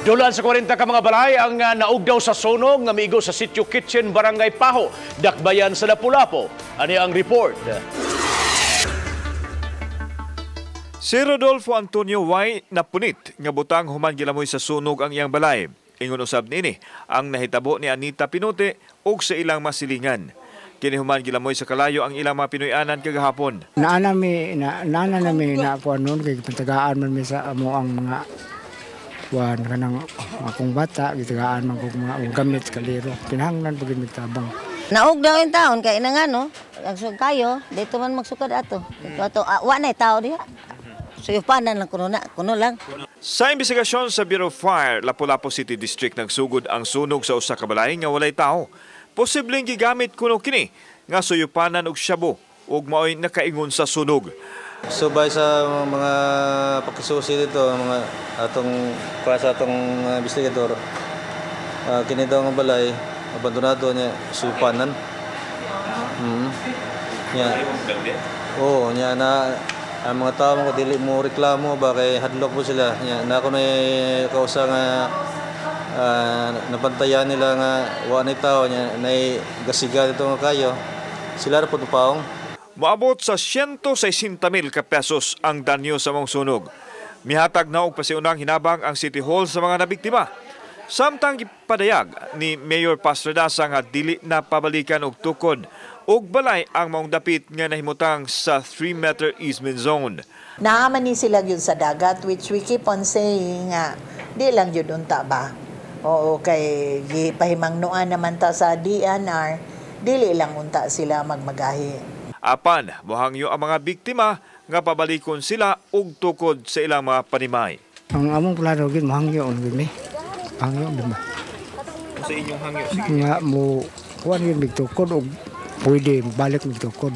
Dulan sa 40 ka mga balay ang naugdaw sa sunog nga miigo sa Sitio Kitchen, Barangay Paho, Dakbayan sa Lapu-Lapu. Ani ang report. Si Rodolfo Antonio Y. napunit nga butang human gilamoy sa sunog ang iyang balay. Ingon usab nini ang nahitabo ni Anita Pinote ug sa ilang masilingan. Kini human gilamoy sa kalayo ang ilang mga Pinoy-anan kagahapon. Naana nami na kuan nun kay patagaan man mi sa amo ang mga kuan kanang akong bata gitagaan man kog mga gamit kaliro. Kinahanglan pag tabang. Naog daw yung taon kay na nga no. Ang kayo dito man magsukad ato. Ato wa na tao diha. Suyupanan lang kuno lang. Sa investigasyon sa Bureau of Fire, Lapu-Lapu City District nagsugod ang sunog sa usa ka balay nga walay tao. Posibleng gigamit kuno kini nga suyupanan og shabu ug maoy nakaingon sa sunog. Subay sa mga pakisusi dito, mga atong para sa atong investigador. Kini daw ang balay abandonado niya suyupanan. Nya na ang mga tao mo dili mo reklamo ba kay hadlok po sila. Na ako na kausa nga nabantayan nila nga wa ni tao nya nay gasiga dito nga kayo. Sila ra pud paong. Moabot sa 160,000 ka pesos ang danyo sa mong sunog. Mihatag na og pasiunang hinabang ang City Hall sa mga nabiktima. Samtang gipadayag ni Mayor Pastradasa nga dili na pabalikan og tukod ug balay ang maong dapit nga nahimutang sa 3-meter easement zone. Naaman ni sila yun sa dagat, which we keep on saying nga, di lang yun unta ba? Oo, kay pahimangnuan naman ta sa DNR, dili lang unta sila magmagahi. Apan, mohangyo ang mga biktima nga pabalikon sila og tukod sa ilang mga panimay. Ang among plano gid mahangyo on gid mi. Hangyo di ba? Sa inyong hangyo nga mo kuan yun bigtukod og pwede balik bigtukod.